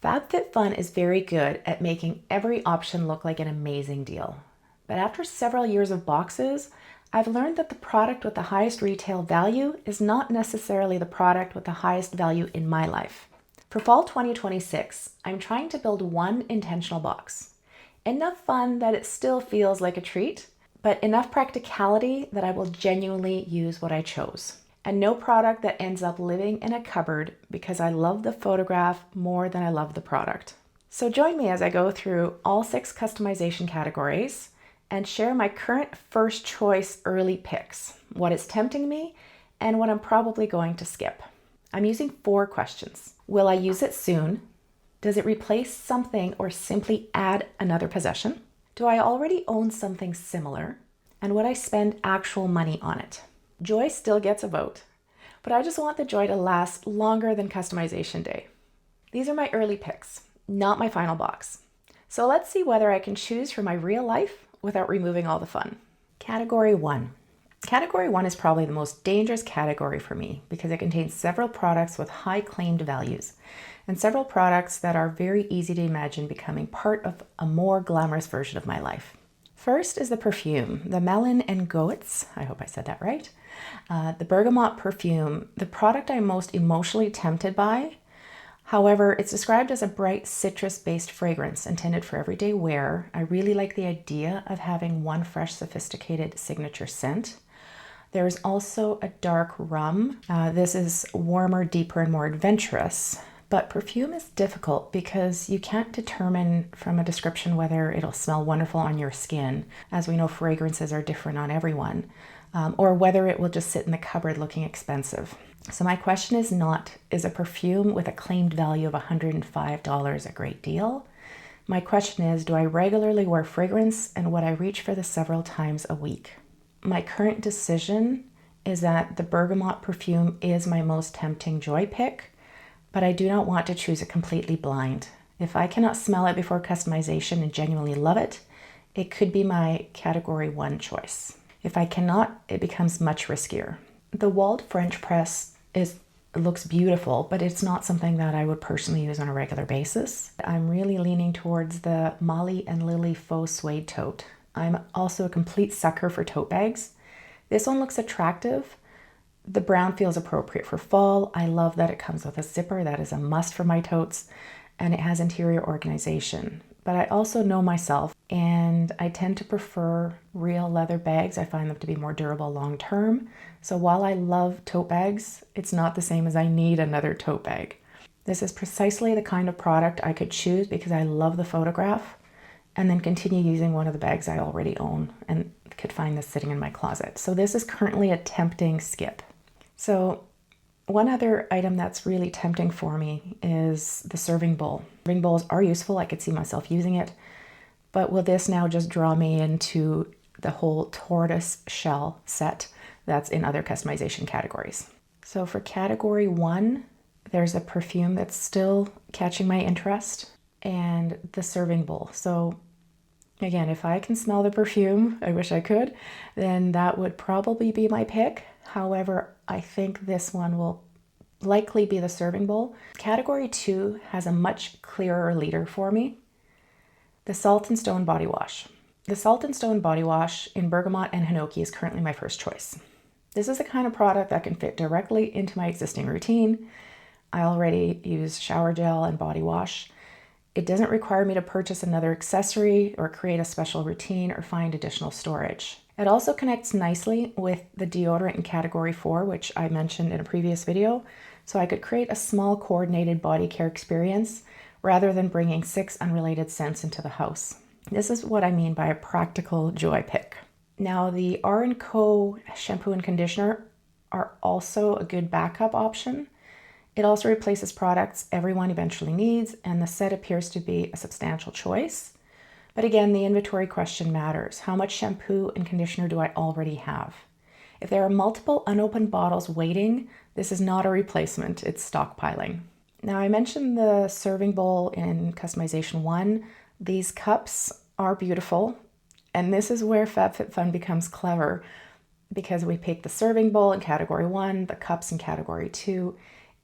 FabFitFun is very good at making every option look like an amazing deal. But after several years of boxes, I've learned that the product with the highest retail value is not necessarily the product with the highest value in my life. For fall 2026, I'm trying to build one intentional box. Enough fun that it still feels like a treat, but enough practicality that I will genuinely use what I chose. And no product that ends up living in a cupboard because I love the photograph more than I love the product. So join me as I go through all 6 customization categories and share my current first choice early picks, what is tempting me, and what I'm probably going to skip. I'm using 4 questions. Will I use it soon? Does it replace something or simply add another possession? Do I already own something similar? And would I spend actual money on it? Joy still gets a vote, but I just want the joy to last longer than customization day. These are my early picks, not my final box. So let's see whether I can choose from my real life without removing all the fun. Category 1. Category 1 is probably the most dangerous category for me because it contains several products with high claimed values and several products that are very easy to imagine becoming part of a more glamorous version of my life. First is the perfume, the Melon and Goetz, I hope I said that right, the bergamot perfume, the product I'm most emotionally tempted by. However, it's described as a bright citrus-based fragrance intended for everyday wear. I really like the idea of having one fresh, sophisticated signature scent. There's also a dark rum. This is warmer, deeper, and more adventurous. But perfume is difficult because you can't determine from a description whether it'll smell wonderful on your skin, as we know fragrances are different on everyone, or whether it will just sit in the cupboard looking expensive. So my question is not, is a perfume with a claimed value of $105 a great deal? My question is, do I regularly wear fragrance and would I reach for this several times a week? My current decision is that the bergamot perfume is my most tempting joy pick, but I do not want to choose it completely blind. If I cannot smell it before customization and genuinely love it, it could be my category 1 choice. If I cannot, it becomes much riskier. The walled French press looks beautiful, but it's not something that I would personally use on a regular basis. I'm really leaning towards the Molly and Lily faux suede tote. I'm also a complete sucker for tote bags. This one looks attractive. The brown feels appropriate for fall. I love that it comes with a zipper. That is a must for my totes. And it has interior organization. But I also know myself and I tend to prefer real leather bags. I find them to be more durable long term. So while I love tote bags, it's not the same as I need another tote bag. This is precisely the kind of product I could choose because I love the photograph and then continue using one of the bags I already own and could find this sitting in my closet. So this is currently a tempting skip. So one other item that's really tempting for me is the serving bowl. Serving bowls are useful. I could see myself using it, but will this now just draw me into the whole tortoise shell set that's in other customization categories? So for category 1, there's a perfume that's still catching my interest and the serving bowl. So again, if I can smell the perfume, I wish I could, then that would probably be my pick. However, I think this one will likely be the serving bowl. Category 2 has a much clearer leader for me. The Salt and Stone body wash. The Salt and Stone body wash in bergamot and hinoki is currently my first choice. This is the kind of product that can fit directly into my existing routine. I already use shower gel and body wash. It doesn't require me to purchase another accessory or create a special routine or find additional storage. It also connects nicely with the deodorant in category 4, which I mentioned in a previous video. So I could create a small coordinated body care experience rather than bringing 6 unrelated scents into the house. This is what I mean by a practical joy pick. Now the R&Co shampoo and conditioner are also a good backup option. It also replaces products everyone eventually needs, and the set appears to be a substantial choice. But again, the inventory question matters. How much shampoo and conditioner do I already have? If there are multiple unopened bottles waiting, this is not a replacement, it's stockpiling. Now I mentioned the serving bowl in customization 1. These cups are beautiful, and this is where FabFitFun becomes clever because we pick the serving bowl in category 1, the cups in category 2,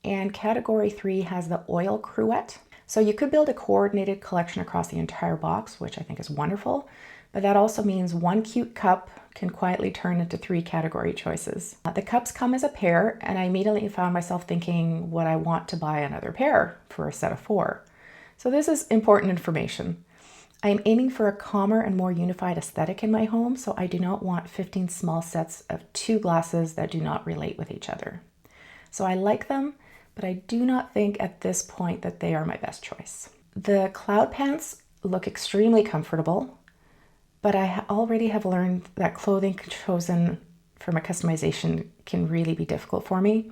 and category 3 has the oil cruet. So you could build a coordinated collection across the entire box, which I think is wonderful, but that also means one cute cup can quietly turn into 3 category choices. The cups come as a pair, and I immediately found myself thinking, would I want to buy another pair for a set of 4? So this is important information. I am aiming for a calmer and more unified aesthetic in my home, so I do not want 15 small sets of 2 glasses that do not relate with each other. So I like them, but I do not think at this point that they are my best choice. The cloud pants look extremely comfortable, but I already have learned that clothing chosen for my customization can really be difficult for me.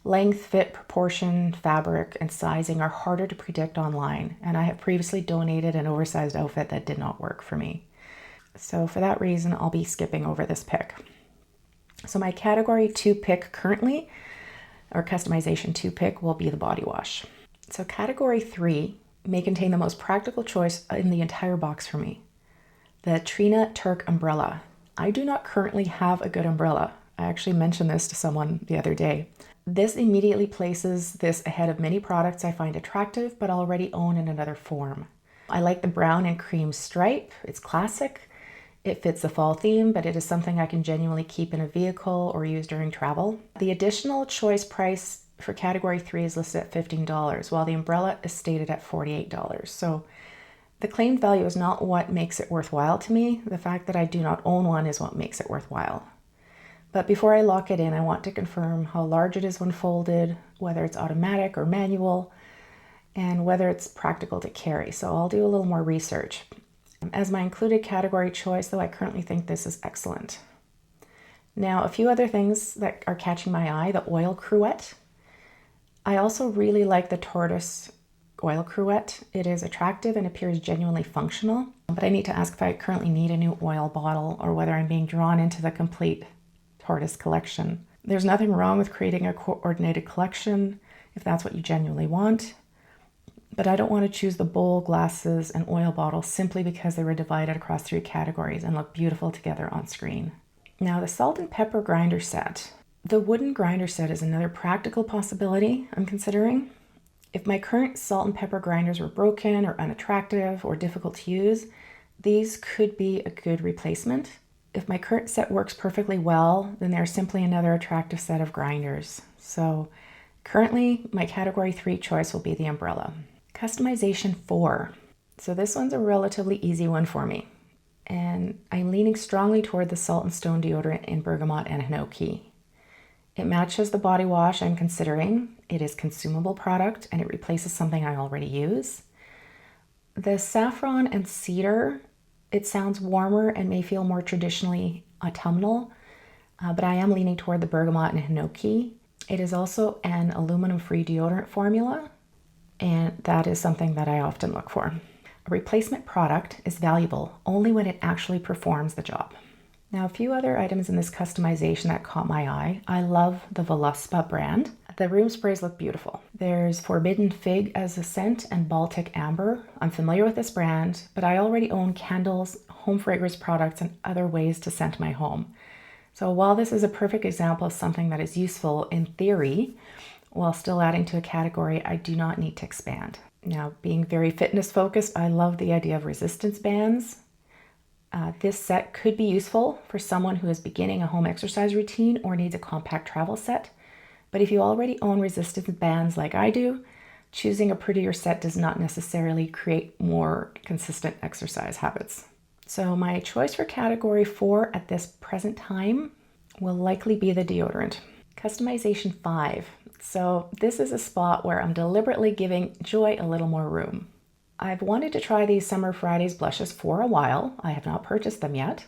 Length, fit, proportion, fabric, and sizing are harder to predict online, and I have previously donated an oversized outfit that did not work for me. So for that reason, I'll be skipping over this pick. So my category 2 pick currently, or customization 2 pick, will be the body wash. So category 3 may contain the most practical choice in the entire box for me, the Trina Turk umbrella. I do not currently have a good umbrella. I actually mentioned this to someone the other day. This immediately places this ahead of many products I find attractive but already own in another form. I like the brown and cream stripe. It's classic. It fits the fall theme, but it is something I can genuinely keep in a vehicle or use during travel. The additional choice price for category 3 is listed at $15, while the umbrella is stated at $48. So the claimed value is not what makes it worthwhile to me. The fact that I do not own one is what makes it worthwhile. But before I lock it in, I want to confirm how large it is when folded, whether it's automatic or manual, and whether it's practical to carry. So I'll do a little more research. As my included category choice, though, I currently think this is excellent. Now, a few other things that are catching my eye: the oil cruette. I also really like the tortoise oil cruette. It is attractive and appears genuinely functional, but I need to ask if I currently need a new oil bottle or whether I'm being drawn into the complete tortoise collection. There's nothing wrong with creating a coordinated collection if that's what you genuinely want, but I don't want to choose the bowl, glasses, and oil bottle simply because they were divided across 3 categories and look beautiful together on screen. Now, the salt and pepper grinder set. The wooden grinder set is another practical possibility I'm considering. If my current salt and pepper grinders were broken or unattractive or difficult to use, these could be a good replacement. If my current set works perfectly well, then they're simply another attractive set of grinders. So currently, my category 3 choice will be the umbrella. Customization 4. So this one's a relatively easy one for me. And I'm leaning strongly toward the Salt and Stone deodorant in bergamot and hinoki. It matches the body wash I'm considering. It is a consumable product and it replaces something I already use. The saffron and cedar, it sounds warmer and may feel more traditionally autumnal, but I am leaning toward the bergamot and hinoki. It is also an aluminum-free deodorant formula, and that is something that I often look for. A replacement product is valuable only when it actually performs the job. Now, a few other items in this customization that caught my eye. I love the Voluspa brand. The room sprays look beautiful. There's Forbidden Fig as a scent and Baltic Amber. I'm familiar with this brand, but I already own candles, home fragrance products, and other ways to scent my home. So while this is a perfect example of something that is useful in theory, while still adding to a category, I do not need to expand. Now, being very fitness focused, I love the idea of resistance bands. This set could be useful for someone who is beginning a home exercise routine or needs a compact travel set. But if you already own resistance bands like I do, choosing a prettier set does not necessarily create more consistent exercise habits. So my choice for category 4 at this present time will likely be the deodorant. Customization 5. So this is a spot where I'm deliberately giving joy a little more room. I've wanted to try these Summer Fridays blushes for a while. I have not purchased them yet,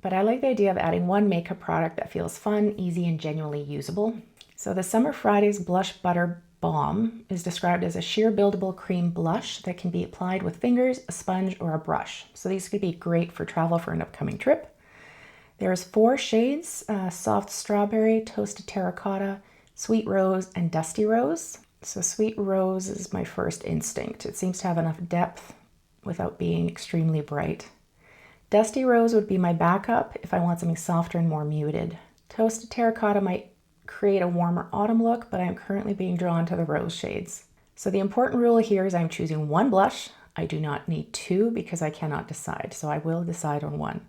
but I like the idea of adding one makeup product that feels fun, easy, and genuinely usable. So the Summer Fridays Blush Butter Balm is described as a sheer buildable cream blush that can be applied with fingers, a sponge, or a brush. So these could be great for travel for an upcoming trip. There's 4 shades, soft strawberry, toasted terracotta, sweet rose, and dusty rose. So sweet rose is my first instinct. It seems to have enough depth without being extremely bright. Dusty rose would be my backup if I want something softer and more muted. Toasted terracotta might create a warmer autumn look, but I'm currently being drawn to the rose shades. So the important rule here is I'm choosing one blush. I do not need two because I cannot decide, so I will decide on one.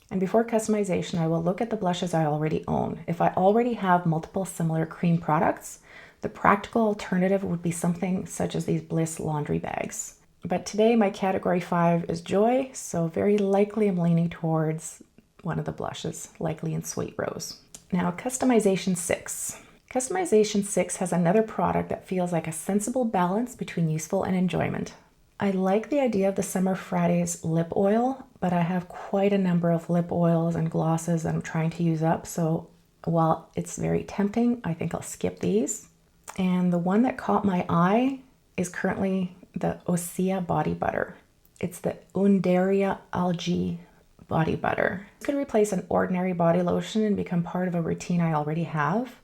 And before customization, I will look at the blushes I already own. If I already have multiple similar cream products, the practical alternative would be something such as these Bliss laundry bags. But today my category 5 is joy, so very likely I'm leaning towards one of the blushes, likely in Sweet Rose. Now customization 6. Customization 6 has another product that feels like a sensible balance between useful and enjoyment. I like the idea of the Summer Fridays lip oil, but I have quite a number of lip oils and glosses that I'm trying to use up, so while it's very tempting, I think I'll skip these. And the one that caught my eye is currently the Osea body butter. It's the Undaria algae body butter. This could replace an ordinary body lotion and become part of a routine I already have.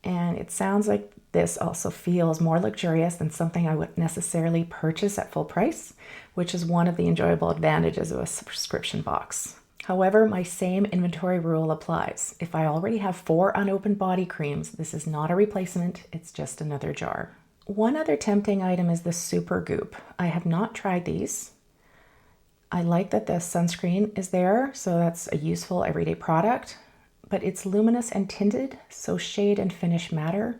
And it sounds like this also feels more luxurious than something I would necessarily purchase at full price, which is one of the enjoyable advantages of a subscription box. However, my same inventory rule applies. If I already have 4 unopened body creams, this is not a replacement, it's just another jar. One other tempting item is the Super Goop. I have not tried these. I like that the sunscreen is there, so that's a useful everyday product, but it's luminous and tinted, so shade and finish matter.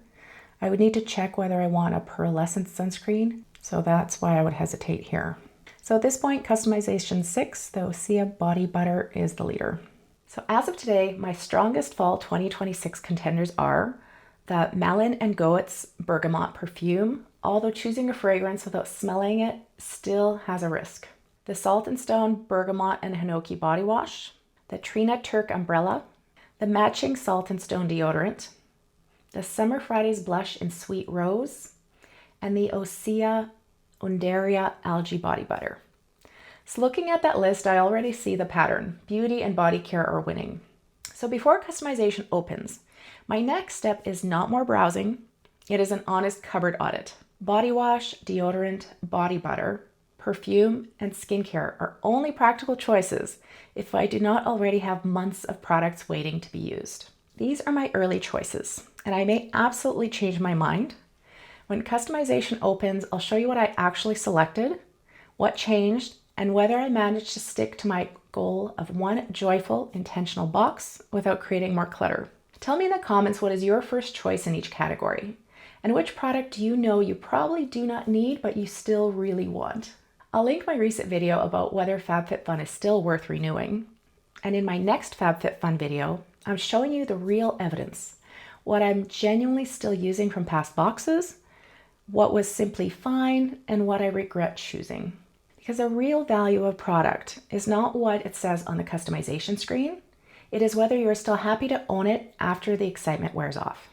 I would need to check whether I want a pearlescent sunscreen, so that's why I would hesitate here. So at this point, customization 6, the Osea body butter is the leader. So as of today, my strongest fall 2026 contenders are the Malin & Goetz Bergamot perfume, although choosing a fragrance without smelling it still has a risk. The Salt & Stone Bergamot and Hinoki body wash, the Trina Turk umbrella, the matching Salt & Stone deodorant, the Summer Fridays blush in Sweet Rose, and the Osea Undaria algae body butter. So looking at that list, I already see the pattern. Beauty and body care are winning. So before customization opens, my next step is not more browsing. It is an honest cupboard audit. Body wash, deodorant, body butter, perfume, and skincare are only practical choices if I do not already have months of products waiting to be used. These are my early choices, and I may absolutely change my mind. When customization opens, I'll show you what I actually selected, what changed, and whether I managed to stick to my goal of one joyful, intentional box without creating more clutter. Tell me in the comments what is your first choice in each category, and which product do you know you probably do not need but you still really want. I'll link my recent video about whether FabFitFun is still worth renewing. And in my next FabFitFun video, I'm showing you the real evidence, what I'm genuinely still using from past boxes, what was simply fine, and what I regret choosing. Because the real value of a product is not what it says on the customization screen, it is whether you're still happy to own it after the excitement wears off.